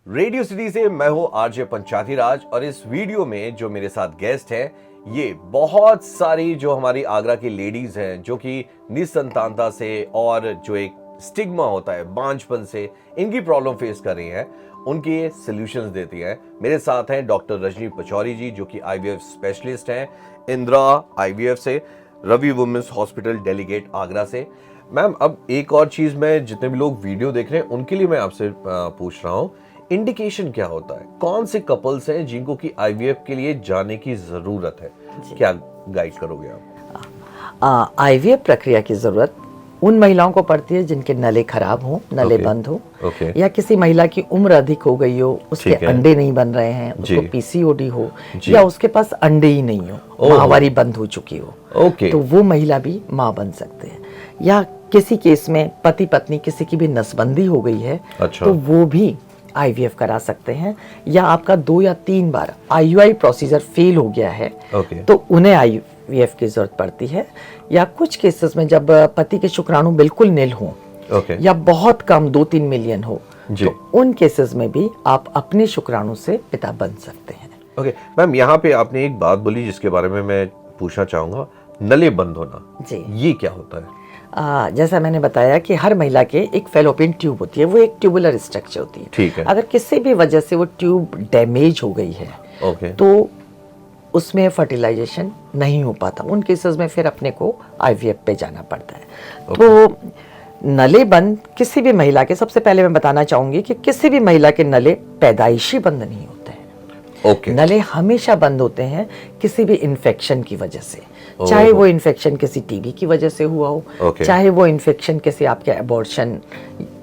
Radio city से मैं हूं आरजे पंचाती राज और इस वीडियो में जो मेरे साथ गेस्ट हैं ये बहुत सारी जो हमारी आगरा की लेडीज हैं जो कि निसंतानता से और जो एक स्टिग्मा होता है बांझपन से इनकी प्रॉब्लम फेस कर रही हैं उनके ये सॉल्यूशंस देती हैं। मेरे साथ हैं डॉक्टर रजनी पचौरी जी जो कि आईवीएफ स्पेशलिस्ट हैं इंदिरा आईवीएफ से, Ravi women's hospital delegate Agra से। मैम अब एक और चीज मैं जितने भी लोग वीडियो देख रहे हैं उनके लिए मैं आपसे पूछ रहा हूँ, इंडिकेशन क्या होता है? कौन से कपल्स हैं जिनको कि आईवीएफ के लिए जाने की जरूरत है? क्या गाइड करोगे आप? आईवीएफ प्रक्रिया की जरूरत उन महिलाओं को पड़ती है जिनके नले खराब हो, नले बंद हो, या किसी महिला की उम्र अधिक हो गई हो, उसके अंडे नहीं बन रहे हैं, उसको पीसीओडी हो, या उसके पास अंडे ही नहीं हो, माहवारी बंद हो चुकी हो, तो वो महिला भी माँ बन सकते हैं। या किसी केस में पति पत्नी किसी की भी नसबंदी हो गई है, तो वो भी आईवीएफ करा सकते हैं। या आपका 2 या 3 बार आईयूआई प्रोसीजर फेल हो गया है, तो उन्हें आईवीएफ की जरूरत पड़ती है। या कुछ केसेस में जब पति के शुक्राणु बिल्कुल निल हो, या बहुत कम 2-3 मिलियन हो, तो उन केसेस में भी आप अपने शुक्राणु से पिता बन सकते हैं। मैम यहाँ पे आपने एक बात बोली जिसके बारे में मैं पूछना चाहूंगा, नले बंद होना जी, ये क्या होता है? जैसा मैंने बताया कि हर महिला के एक फेलोपियन ट्यूब होती है, वो एक ट्यूबुलर स्ट्रक्चर होती है। ठीक है। अगर किसी भी वजह से वो ट्यूब डैमेज हो गई है, तो उसमें फर्टिलाइजेशन नहीं हो पाता। उन केसेस में फिर अपने को आईवीएफ पे जाना पड़ता है। तो नले बंद किसी भी महिला के, सबसे पहले मैं बताना चाहूंगी कि किसी भी महिला के नले पैदाइशी बंद नहीं होते हैं। नले हमेशा बंद होते हैं किसी भी इन्फेक्शन की वजह से, चाहे वो इन्फेक्शन किसी टीबी की वजह से हुआ हो, चाहे वो इन्फेक्शन किसी आपके अबॉर्शन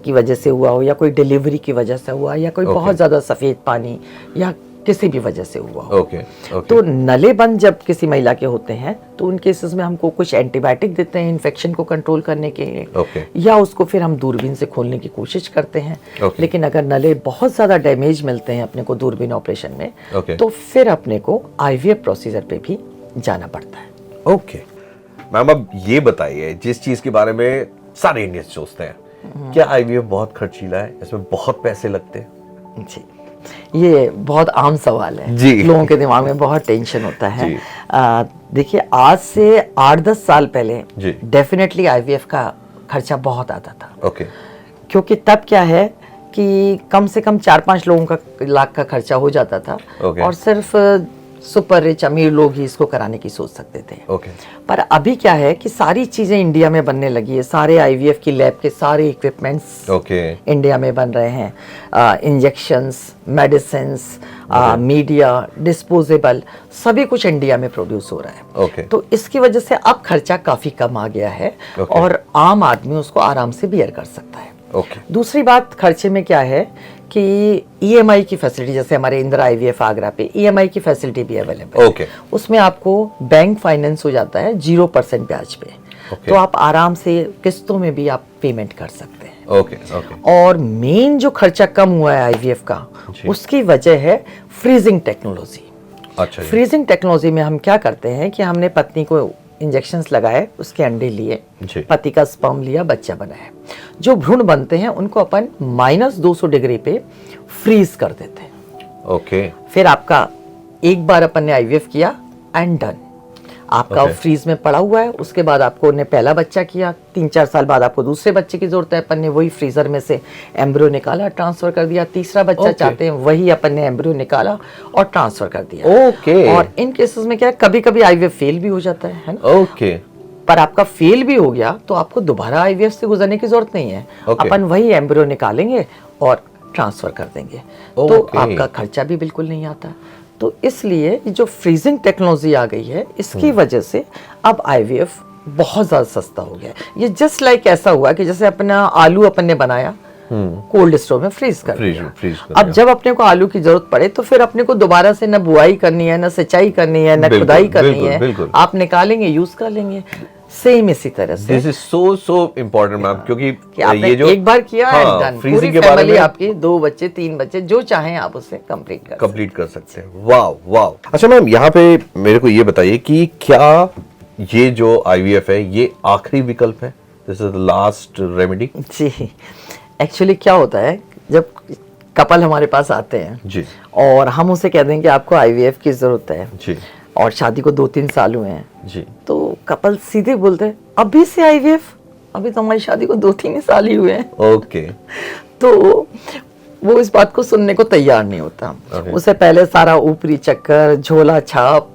की वजह से हुआ हो, या कोई डिलीवरी की वजह से हुआ, या कोई बहुत ज्यादा सफेद पानी, या किसी भी वजह से हुआ हो। तो नले बंद जब किसी महिला के होते हैं तो उन केसेस में हमको कुछ एंटीबायोटिक देते हैं इन्फेक्शन को कंट्रोल करने के लिए, या उसको फिर हम दूरबीन से खोलने की कोशिश करते हैं। लेकिन अगर नले बहुत ज्यादा डैमेज मिलते हैं अपने को दूरबीन ऑपरेशन में, तो फिर अपने को आईवीएफ प्रोसीजर पे भी जाना पड़ता है। मैम अब ये बताइए, जिस चीज के बारे में सारे इंडियंस सोचते हैं, क्या आईवीएफ बहुत खर्चीला है, इसमें बहुत पैसे लगते हैं? जी, ये बहुत आम सवाल है जी। लोगों के दिमाग में बहुत टेंशन होता है। देखिए आज से 8-10 साल पहले डेफिनेटली आईवीएफ का खर्चा बहुत आता था। क्योंकि तब क्या है कि कम से कम 4-5 लोगों का लाख का खर्चा हो जाता था, और सिर्फ सुपर रिच अमीर लोग ही इसको कराने की सोच सकते थे। पर अभी क्या है कि सारी चीजें इंडिया में बनने लगी है, सारे आईवीएफ की लैब के सारे इक्विपमेंट्स इंडिया में बन रहे हैं। इंजेक्शंस, मेडिसिन्स, मीडिया, डिस्पोजेबल, सभी कुछ इंडिया में प्रोड्यूस हो रहा है। तो इसकी वजह से अब खर्चा काफी कम आ गया है, और आम आदमी उसको आराम से बियर कर सकता है। दूसरी बात खर्चे में क्या है कि ईएमआई की फैसिलिटी, जैसे हमारे इंदिरा आईवीएफ आगरा पे ईएमआई की फैसिलिटी भी अवेलेबल है। उसमें आपको बैंक फाइनेंस हो जाता है 0% ब्याज पे, तो आप आराम से किस्तों में भी आप पेमेंट कर सकते हैं। और मेन जो खर्चा कम हुआ है आईवीएफ का, उसकी वजह है फ्रीजिंग टेक्नोलॉजी। फ्रीजिंग टेक्नोलॉजी में हम क्या करते हैं कि हमने पत्नी को इंजेक्शंस लगाए, उसके अंडे लिए, पति का स्पर्म लिया, बच्चा बनाया। जो भ्रूण बनते हैं उनको अपन -200 डिग्री पे फ्रीज कर देते हैं। फिर आपका एक बार अपन ने आईवीएफ किया एंड डन, आपका फ्रीज में पड़ा हुआ है। उसके बाद आपको ने पहला बच्चा किया, 3-4 साल बाद आपको दूसरे बच्चे की जरूरत है, अपन ने वही फ्रीजर में से एम्ब्रियो निकाला, ट्रांसफर कर दिया। तीसरा बच्चा चाहते हैं, वही अपन ने एम्ब्रियो निकाला और ट्रांसफर कर दिया। और इन केसेस में क्या है, कभी कभी आईवीएफ फेल भी हो जाता है ना। पर आपका फेल भी हो गया तो आपको दोबारा आईवीएफ से गुजरने की जरूरत नहीं है। अपन वही एम्ब्रियो निकालेंगे और ट्रांसफर कर देंगे, तो आपका खर्चा भी बिल्कुल नहीं आता। तो इसलिए जो फ्रीजिंग टेक्नोलॉजी आ गई है, इसकी वजह से अब आईवीएफ बहुत ज्यादा सस्ता हो गया है। ये जस्ट लाइक ऐसा हुआ कि जैसे अपना आलू अपन ने बनाया, कोल्ड स्टोर में फ्रीज कर दिया। अब जब अपने को आलू की जरूरत पड़े तो फिर अपने को दोबारा से न बुआई करनी है, न सिंचाई करनी है, न खुदाई करनी है, आप निकालेंगे, यूज कर लेंगे। सेम इसी तरह से this is so important ma'am, क्योंकि ये जो एक बार किया है, पूरी फैमिली आपकी 2 बच्चे 3 बच्चे जो चाहें आप उससे कंप्लीट कर सकते हैं। वाह। अच्छा मैम यहाँ पे मेरे को ये बताइए कि क्या ये जो आईवीएफ है ये आखिरी विकल्प है, this is the last remedy? जी, एक्चुअली क्या होता है, जब कपल हमारे पास आते हैं जी, और हम उसे कह दें कि आपको आईवीएफ की जरूरत है जी, और शादी को 2-3 साल हुए हैं जी, तो कपल सीधे बोलते हैं अभी से आईवीएफ, अभी तो हमारी शादी को 2-3 साल ही हुए हैं। ओके, तो वो इस बात को सुनने को तैयार नहीं होता। Okay. उसे पहले सारा ऊपरी चक्कर, झोला छाप,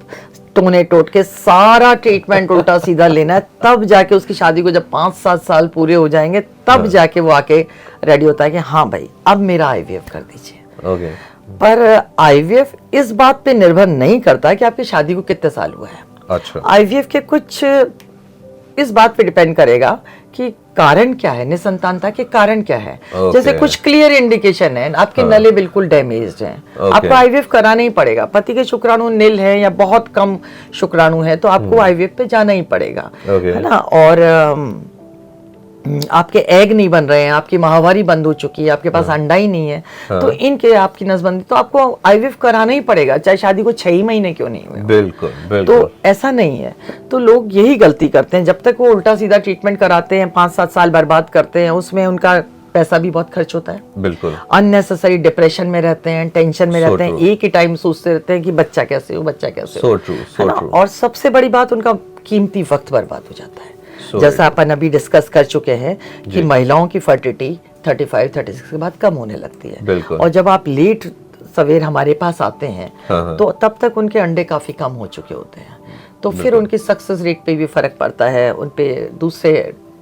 टोने टोट के सारा ट्रीटमेंट उल्टा सीधा लेना है, तब जाके उसकी शादी को जब 5-7 साल पूरे हो जाएंगे तब जाके वो आके रेडी होता है कि हाँ भाई अब मेरा आईवीएफ कर दीजिए। ओके, पर आईवीएफ इस बात पे निर्भर नहीं करता कि आपकी शादी को कितने साल हुआ है। अच्छा, आईवीएफ के कुछ इस बात पे डिपेंड करेगा कि कारण क्या है, निसंतानता के कारण क्या है। Okay. जैसे कुछ क्लियर इंडिकेशन है, आपके नले बिल्कुल डैमेज्ड हैं, आपको आईवीएफ कराना ही पड़ेगा। पति के शुक्राणु नील है या बहुत कम शुक्राणु है तो आपको आईवीएफ पे जाना ही पड़ेगा, है ना। और आपके एग नहीं बन रहे हैं, आपकी माहवारी बंद हो चुकी है, आपके पास अंडा ही नहीं है, तो इनके आपकी नसबंदी, तो आपको आईवीएफ कराना ही पड़ेगा, चाहे शादी को 6 महीने क्यों नहीं हुए। बिल्कुल, बिल्कुल। तो ऐसा नहीं है। तो लोग यही गलती करते हैं, जब तक वो उल्टा सीधा ट्रीटमेंट कराते हैं, 5-7 साल बर्बाद करते हैं, उसमें उनका पैसा भी बहुत खर्च होता है। बिल्कुल। अननेसेसरी डिप्रेशन में रहते हैं, टेंशन में रहते हैं, एक ही टाइम सोचते रहते हैं कि बच्चा कैसे हो, बच्चा कैसे हो। है ना? और सबसे बड़ी बात, उनका कीमती वक्त बर्बाद हो जाता है। जैसा अपन अभी डिस्कस कर चुके हैं कि महिलाओं की फर्टिलिटी 35-36 के बाद कम होने लगती है, और जब आप लेट सवेर हमारे पास आते हैं तो तब तक उनके अंडे काफी कम हो चुके होते हैं, तो फिर उनकी सक्सेस रेट पे भी फर्क पड़ता है, उन पे दूसरे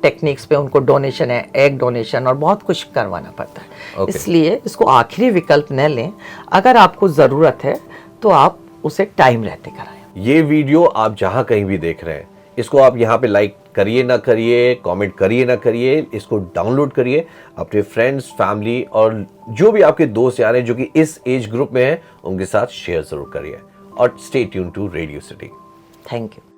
टेक्निक्स पे उनको डोनेशन है, एग डोनेशन और बहुत कुछ करवाना पड़ता है। इसलिए इसको आखिरी विकल्प न लें, अगर आपको जरूरत है तो आप उसे टाइम रहते कराएं। ये वीडियो आप जहां कहीं भी देख रहे हैं, इसको आप यहाँ पे लाइक करिए ना करिए, कमेंट करिए ना करिए, इसको डाउनलोड करिए, अपने फ्रेंड्स, फैमिली और जो भी आपके दोस्त यार हैं जो कि इस एज ग्रुप में हैं उनके साथ शेयर जरूर करिए, और stay tune to Radio City. Thank you.